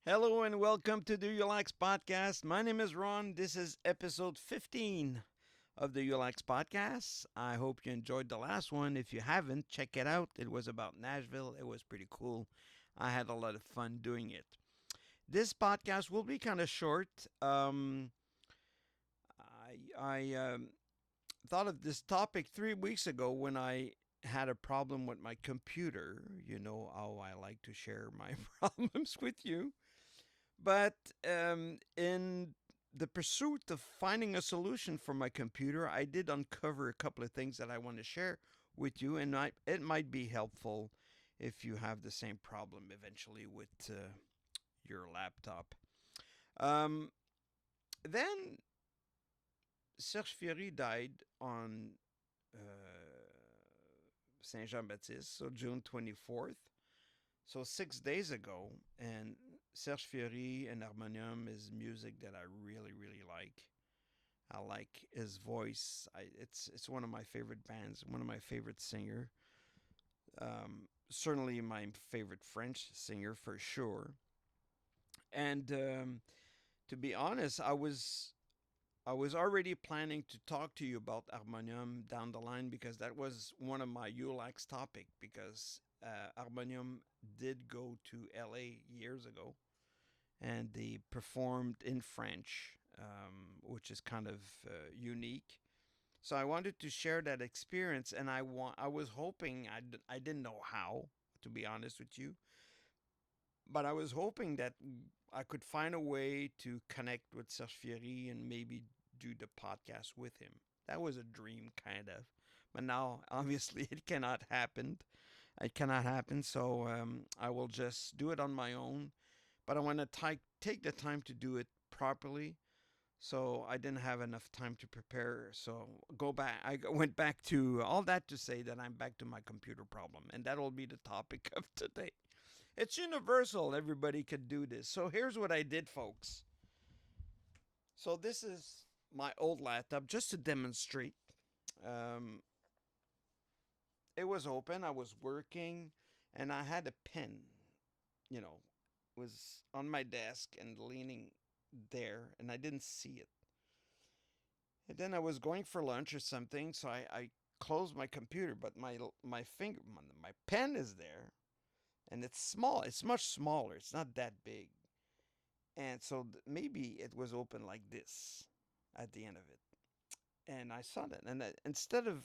Hello and welcome to the YULLAX podcast. My name is Ron. This is episode 15 of the YULLAX podcast. I hope you enjoyed the last one. If you haven't, check it out. It was about Nashville. It was pretty cool. I had a lot of fun doing it. This podcast will be kind of short. I thought of this topic 3 weeks ago when I had a problem with my computer. You know how I like to share my problems with you. But in the pursuit of finding a solution for my computer, I did uncover a couple of things that I want to share with you, and it might be helpful if you have the same problem eventually with your laptop. Um, then Serge Fiori died on Saint Jean Baptiste, so June 24th. So 6 days ago, and Serge Fiori and Harmonium is music that I really, really like. I like his voice. It's one of my favorite bands, one of my favorite singer. Certainly my favorite French singer for sure. And to be honest, I was already planning to talk to you about Harmonium down the line because that was one of my ULAX topic because Harmonium did go to LA years ago and they performed in French, which is kind of unique. So I wanted to share that experience, and I was hoping I didn't know how, to be honest with you, but I was hoping that I could find a way to connect with Serge Fiori and maybe do the podcast with him. That was a dream, kind of. But now, obviously, it cannot happen. It cannot happen. So I will just do it on my own. But I want to take the time to do it properly. So I didn't have enough time to prepare. So go back. I went back to all that to say that I'm back to my computer problem, and that will be the topic of today. It's universal. Everybody could do this. So here's what I did, folks. So this is my old laptop just to demonstrate. Um, it was open. I was working, and I had a pen. You know, was on my desk and leaning there, and I didn't see it. And then I was going for lunch or something, so I closed my computer, but my pen is there, and it's small. It's much smaller. It's not that big. And so maybe it was open like this at the end of it. And I saw that. And instead of,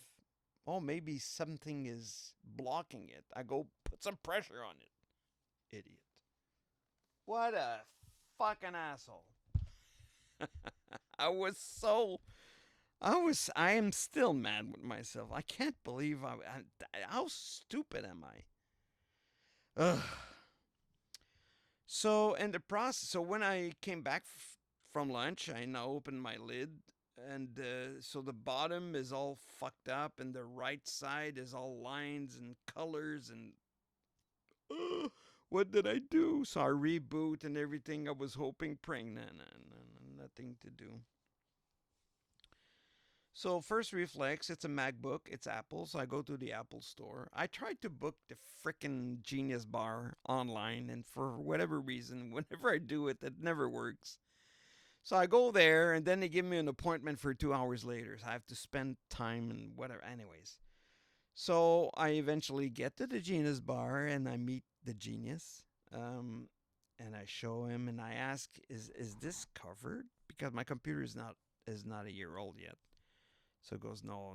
oh, maybe something is blocking it, I go put some pressure on it. Idiot. What a fucking asshole. I was so. I am still mad with myself. I can't believe how stupid am I? Ugh. So in the process, so when I came back from lunch, I now opened my lid, and so the bottom is all fucked up, and the right side is all lines and colors, and what did I do? So I reboot and everything. I was hoping, praying, nothing to do. So first reflex, it's a MacBook, it's Apple, so I go to the Apple store. I tried to book the frickin' Genius Bar online, and for whatever reason, whenever I do it, it never works. So I go there, and then they give me an appointment for 2 hours later. So I have to spend time and whatever. Anyways, so I eventually get to the Genius Bar, and I meet the genius. And I show him, and I ask, "Is this covered? Because my computer is not a year old yet." So it goes, no,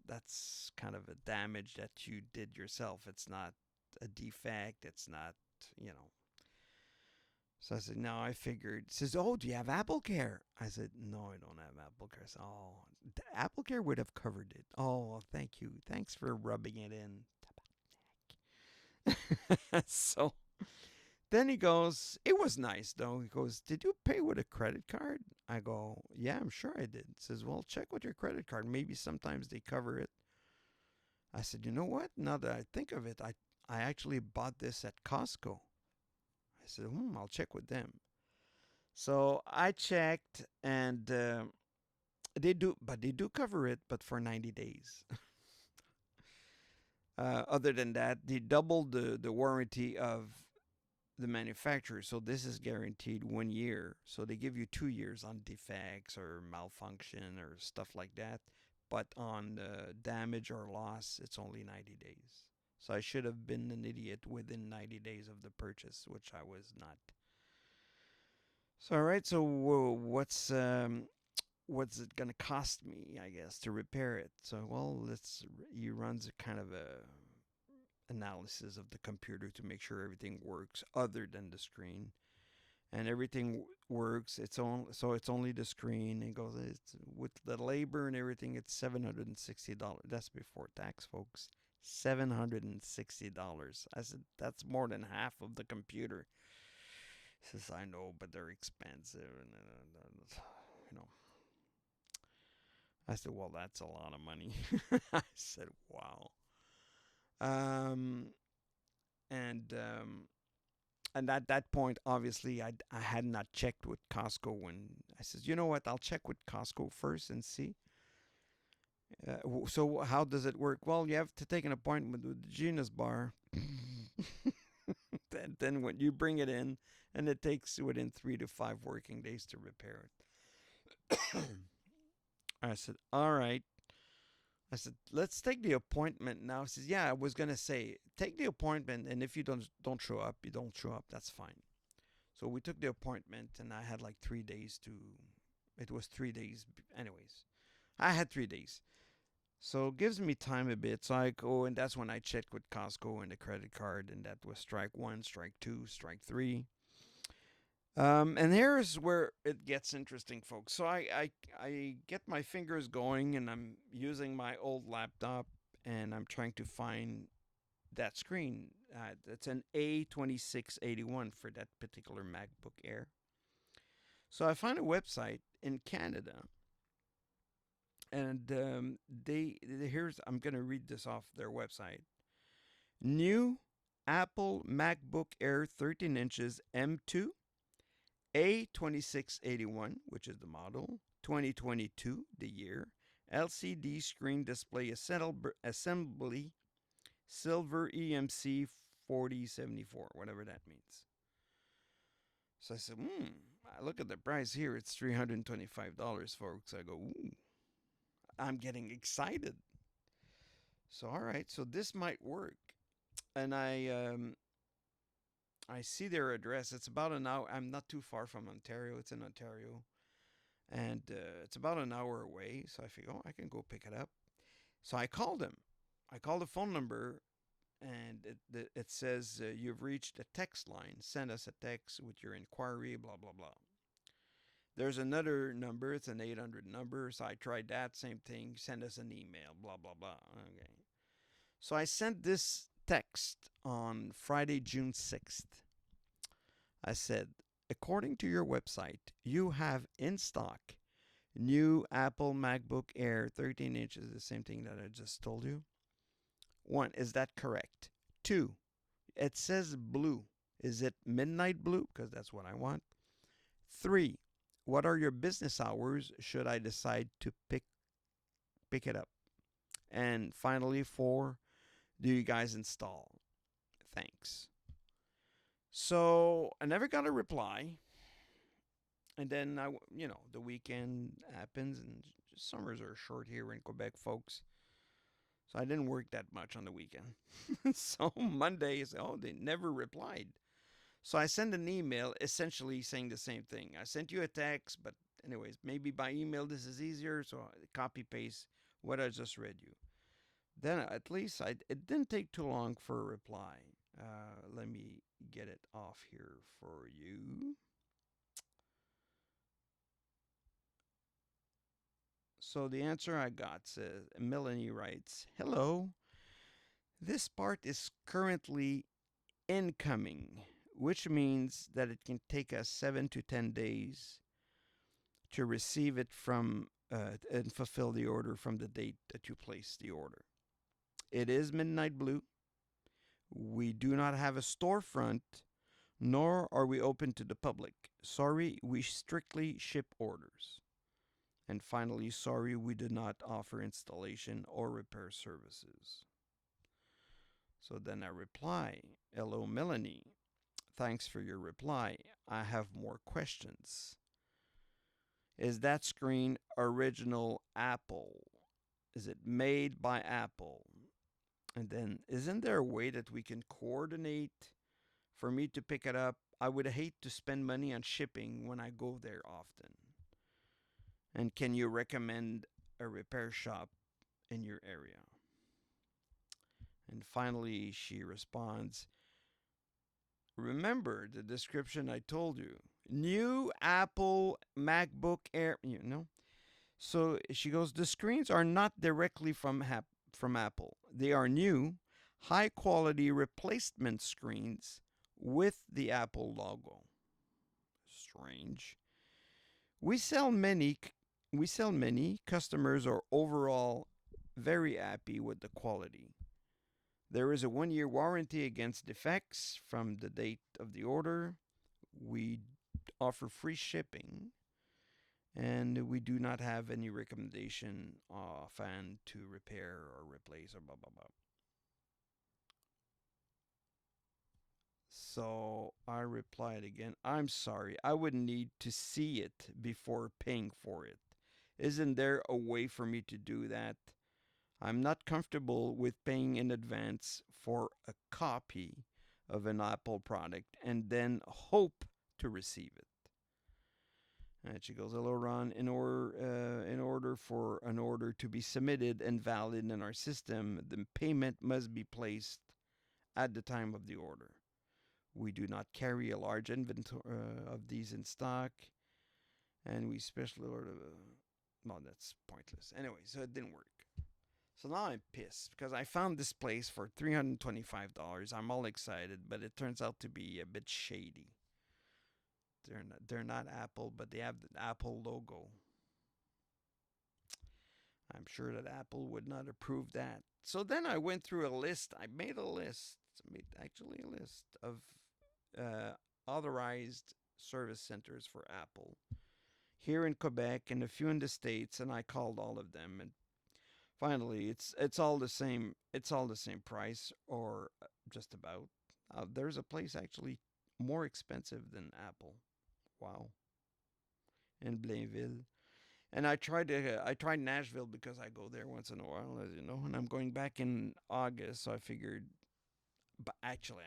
that's kind of a damage that you did yourself. It's not a defect. It's not, you know. So I said, no, I figured. He says, oh, do you have Apple Care? I said, no, I don't have Apple Care. Said, oh, the Apple Care would have covered it. Oh, well, thank you. Thanks for rubbing it in. So then he goes, it was nice though. He goes, did you pay with a credit card? I go, yeah, I'm sure I did. He says, well, check with your credit card. Maybe sometimes they cover it. I said, you know what? Now that I think of it, I actually bought this at Costco. I said, I'll check with them. So I checked, and they do cover it, but for 90 days. Other than that, they doubled the warranty of the manufacturer. So this is guaranteed 1 year. So they give you 2 years on defects or malfunction or stuff like that. But on damage or loss, it's only 90 days. So I should have been an idiot within 90 days of the purchase, which I was not. So all right. So what's it gonna cost me? I guess to repair it. So well, let's. He runs a kind of a analysis of the computer to make sure everything works other than the screen, and everything works. It's only the screen. And goes, it's with the labor and everything, it's $760. That's before tax, folks. $760. I said that's more than half of the computer. He says, I know, but they're expensive, and you know. I said, well, that's a lot of money. I said, wow. Um, and at that point, obviously, I had not checked with Costco. When I said, you know what, I'll check with Costco first and see. So how does it work? Well, you have to take an appointment with the Genius Bar. Then when you bring it in, and it takes within 3 to 5 working days to repair it. I said, all right. I said, let's take the appointment now. He says, yeah, I was gonna say, take the appointment, and if you don't show up, you don't show up. That's fine. So we took the appointment, and I had like 3 days to. It was 3 days, anyways. I had 3 days, so it gives me time a bit. So I go, and that's when I checked with Costco and the credit card, and that was strike one, strike two, strike three. And here's where it gets interesting, folks. So I get my fingers going, and I'm using my old laptop, and I'm trying to find that screen. It's an A2681 for that particular MacBook Air. So I find a website in Canada, and here's, I'm gonna read this off their website. New Apple MacBook Air 13 inches M2 A2681, which is the model, 2022, the year, LCD screen display assembly, silver EMC 4074, whatever that means. So I said, I look at the price here, it's $325, folks. I go, ooh, I'm getting excited. So, all right, so this might work. And I see their address. It's about an hour. I'm not too far from Ontario. It's in Ontario. And it's about an hour away. So I figure, oh, I can go pick it up. So I called them. I called the phone number, and it says, you've reached a text line. Send us a text with your inquiry, blah, blah, blah. There's another number. It's an 800 number. So I tried that. Same thing. Send us an email, blah, blah, blah. Okay. So I sent this text on Friday, June 6th. I said, according to your website, you have in stock new Apple MacBook Air 13 inches, the same thing that I just told you. 1, is that correct? 2, it says blue. Is it midnight blue? Because that's what I want. 3, what are your business hours should I decide to pick it up? And finally, 4, do you guys install? Thanks. So I never got a reply. And then the weekend happens, and summers are short here in Quebec, folks. So I didn't work that much on the weekend. So Monday, they never replied. So I sent an email essentially saying the same thing. I sent you a text, but anyways, maybe by email this is easier. So I copy paste what I just read you. Then at least it didn't take too long for a reply. Let me get it off here for you. So the answer I got says, Melanie writes, hello, this part is currently incoming, which means that it can take us 7 to 10 days to receive it from and fulfill the order from the date that you place the order. It is midnight blue. We do not have a storefront, nor are we open to the public. Sorry, we strictly ship orders. And finally, sorry, we do not offer installation or repair services. So then I reply, hello, Melanie. Thanks for your reply. I have more questions. Is that screen original Apple? Is it made by Apple? And then, isn't there a way that we can coordinate for me to pick it up? I would hate to spend money on shipping when I go there often. And can you recommend a repair shop in your area? And finally, she responds, remember the description I told you. New Apple MacBook Air, So she goes, the screens are not directly from Apple. They are new, high quality replacement screens with the Apple logo. Strange. We sell many we sell many. Customers are overall very happy with the quality. There is a 1 year warranty against defects from the date of the order. We offer free shipping, and we do not have any recommendation offhand to repair or replace or blah blah blah. So I replied again, I'm sorry, I would need to see it before paying for it. Isn't there a way for me to do that? I'm not comfortable with paying in advance for a copy of an Apple product and then hope to receive it. And she goes, hello, Ron. In order for an order to be submitted and valid in our system, the payment must be placed at the time of the order. We do not carry a large inventory of these in stock, and we specially order. No, that's pointless. Anyway, so it didn't work. So now I'm pissed because I found this place for $325. I'm all excited, but it turns out to be a bit shady. They're not Apple, but they have the Apple logo. I'm sure that Apple would not approve that. So then I went through a list. I made a list. Made actually a list of authorized service centers for Apple here in Quebec and a few in the States, and I called all of them. And finally, it's all the same. It's all the same price, or just about. There's a place actually more expensive than Apple. Wow. In Blainville. And I tried Nashville because I go there once in a while, as you know, and I'm going back in August, so I figured. But actually,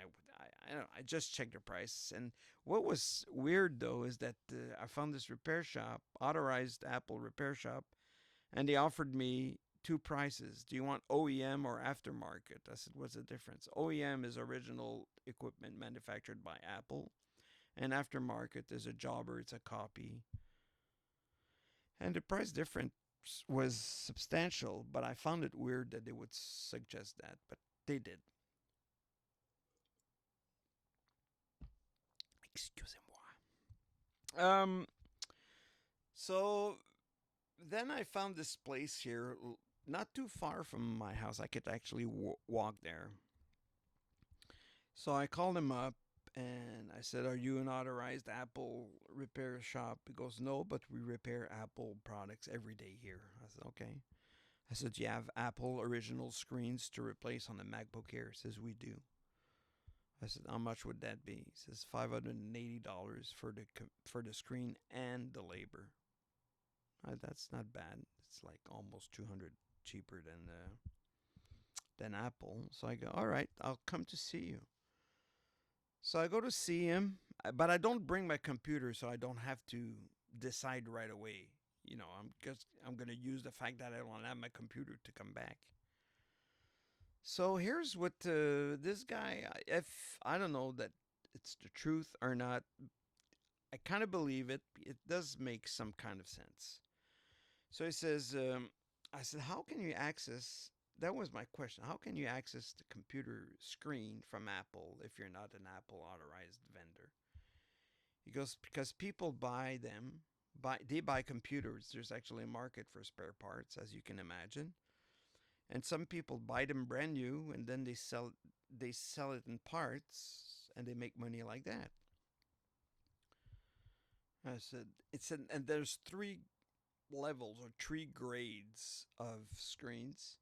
I don't know, I just checked the price, and what was weird though is that I found this repair shop, authorized Apple repair shop, and they offered me two prices. Do you want OEM or aftermarket? I said, what's the difference? OEM is original equipment manufactured by Apple, and aftermarket is a jobber, it's a copy. And the price difference was substantial, but I found it weird that they would suggest that, but they did. Excusez-moi. So then I found this place here, not too far from my house. I could actually walk there. So I called him up and I said, are you an authorized Apple repair shop? He goes, no, but we repair Apple products every day here. I said, okay. I said, do you have Apple original screens to replace on the MacBook Air? He says, we do. I said, how much would that be? He says, $580 for the screen and the labor. That's not bad. It's like almost 200 cheaper than Apple. So I go, all right, I'll come to see you. So I go to see him, but I don't bring my computer, so I don't have to decide right away. I'm gonna use the fact that I don't have my computer to come back. So here's what this guy, if I don't know that it's the truth or not, I kind of believe it. It does make some kind of sense. So he says, I said, how can you access? That was my question. How can you access the computer screen from Apple if you're not an Apple authorized vendor? He goes, because people buy them. They buy computers. There's actually a market for spare parts, as you can imagine. And some people buy them brand new and then they sell it in parts and they make money like that. I said and there's three levels or three grades of screens.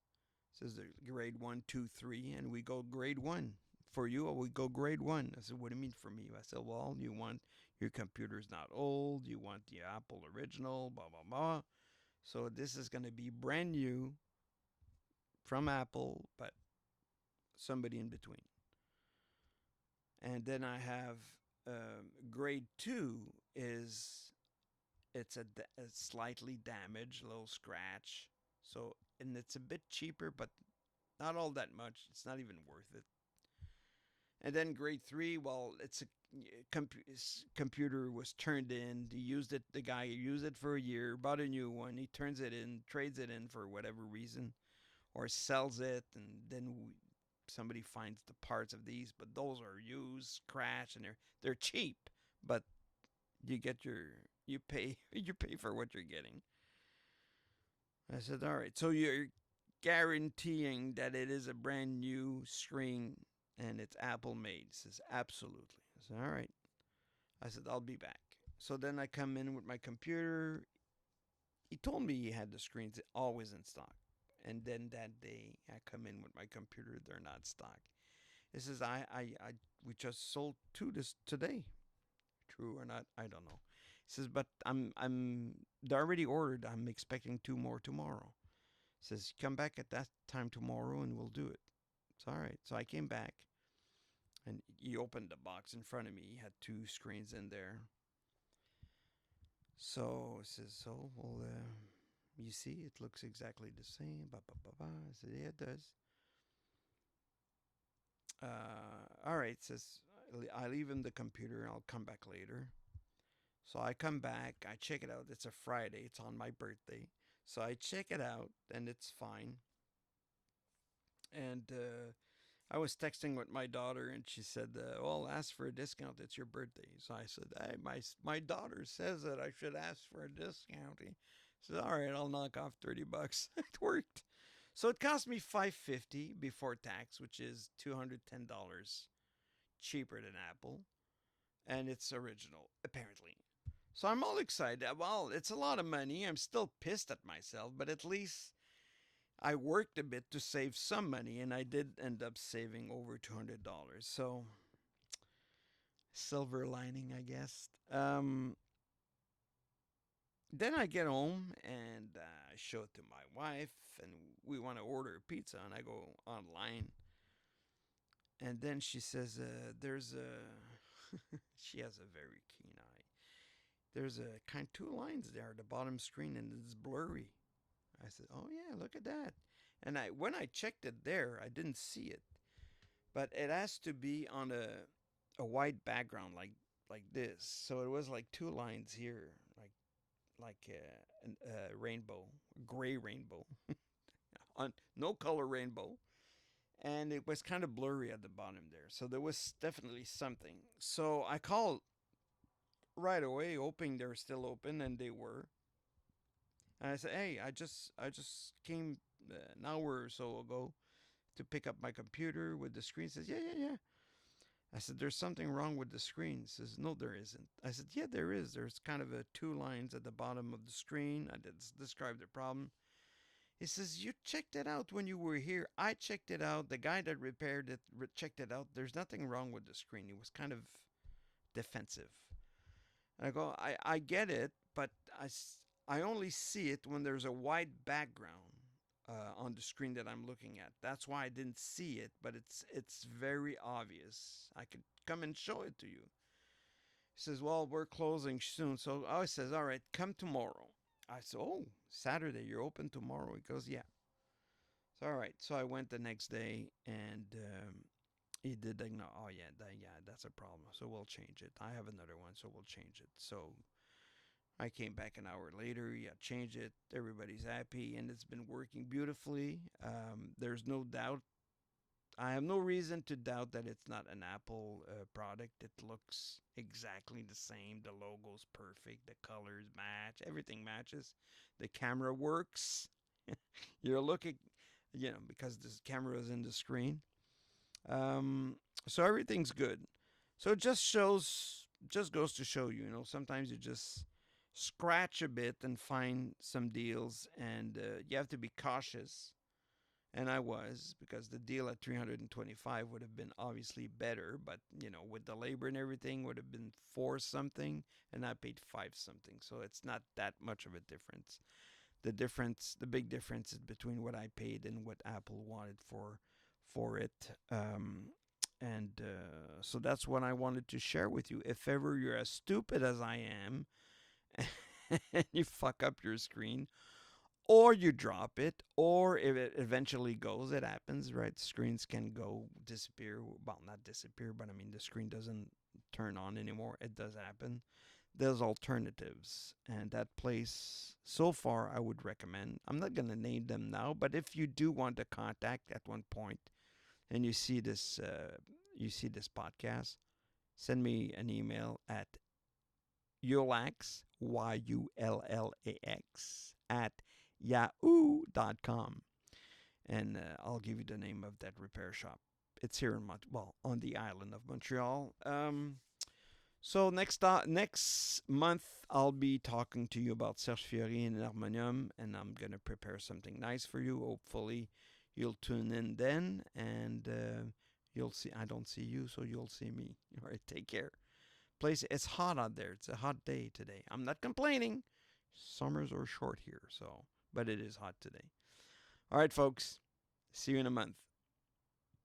It says there's grade 1, 2, 3, and we go grade 1. for you, I would go grade one. I said, what do you mean for me? I said, well, you want your computer's not old. You want the Apple original, blah, blah, blah. So this is going to be brand new from Apple, but somebody in between. And then I have grade two is a slightly damaged, a little scratch. So, and it's a bit cheaper, but not all that much. It's not even worth it. And then grade three, well, it's a computer was turned in. He used it. The guy used it for a year, bought a new one. He turns it in, trades it in for whatever reason, or sells it, and then somebody finds the parts of these. But those are used, crash, and they're cheap. But you get you pay you pay for what you're getting. I said, all right. So you're guaranteeing that it is a brand new screen and it's Apple made. He says, absolutely. I said, all right. I said, I'll be back. So then I come in with my computer. He told me he had the screens always in stock. And then that day I come in with my computer, they're not stock. He says, we just sold two this today. True or not, I don't know. He says, but they're already ordered. I'm expecting two more tomorrow. He says, come back at that time tomorrow and we'll do it. It's all right. So I came back and he opened the box in front of me. He had two screens in there. So he says, so, well, you see, it looks exactly the same. Bah, bah, bah, bah. I said, yeah, it does. All right, says, I leave him the computer and I'll come back later. So I come back, I check it out. It's a Friday, it's on my birthday. So I check it out and it's fine. And I was texting with my daughter and she said, well, ask for a discount. It's your birthday. So I said, hey, my daughter says that I should ask for a discount. He said, all right, I'll knock off $30. It worked. So it cost me $550 before tax, which is $210 cheaper than Apple. And it's original, apparently. So I'm all excited. Well, it's a lot of money. I'm still pissed at myself, but at least I worked a bit to save some money, and I did end up saving over $200. So, silver lining, I guess. Then I get home and I show it to my wife, and we want to order a pizza, and I go online. And then she says, there's a, she has a very keen eye. There's a kind of two lines there at the bottom screen, and it's blurry. I said, oh yeah, look at that. And when I checked it there, I didn't see it. But it has to be on a white background like this. So it was like two lines here, like a rainbow, gray rainbow, on no color rainbow. And it was kind of blurry at the bottom there. So there was definitely something. So I called right away, hoping they're still open, and they were. And I said, "Hey, I just came an hour or so ago to pick up my computer with the screen." He says, "Yeah, yeah, yeah." I said, "There's something wrong with the screen." He says, "No, there isn't." I said, "Yeah, there is. There's kind of two lines at the bottom of the screen." I did describe the problem. He says, "You checked it out when you were here. I checked it out. The guy that repaired it checked it out. There's nothing wrong with the screen." He was kind of defensive. And I go, I get it, but I only see it when there's a white background on the screen that I'm looking at. That's why I didn't see it, but it's very obvious. I could come and show it to you. He says, well, we're closing soon. So I says, all right, come tomorrow. I said, oh, Saturday, you're open tomorrow? He goes, yeah. So, all right. So I went the next day and he did no. Oh yeah, that's a problem. So we'll change it. I have another one, so we'll change it. So I came back an hour later. Yeah, changed it. Everybody's happy, and it's been working beautifully. There's no doubt. I have no reason to doubt that it's not an Apple product. It looks exactly the same. The logo's perfect. The colors match. Everything matches. The camera works. You're looking, because this camera is in the screen. So everything's good. So it just goes to show you, sometimes you just scratch a bit and find some deals, and you have to be cautious And I was, because the deal at 325 would have been obviously better, but with the labor and everything would have been 4 something, and I paid 5 something. So it's not that much of a difference. The big difference is between what I paid and what Apple wanted for it. And so that's what I wanted to share with you. If ever you're as stupid as I am and you fuck up your screen, or you drop it, or if it eventually goes, it happens, right? Screens can go disappear. Well, not disappear, but I mean, the screen doesn't turn on anymore. It does happen. There's alternatives, and that place, so far, I would recommend. I'm not going to name them now, but if you do want to contact at one point and you see this podcast, send me an email at YULLAX, YULLAX, at yahoo.com. And I'll give you the name of that repair shop. It's here on the island of Montreal. So next month I'll be talking to you about Serge Fiori and Harmonium, and I'm gonna prepare something nice for you. Hopefully, you'll tune in then, and you'll see. I don't see you, so you'll see me. All right, take care. It's hot out there. It's a hot day today. I'm not complaining. Summers are short here, but it is hot today. All right, folks. See you in a month.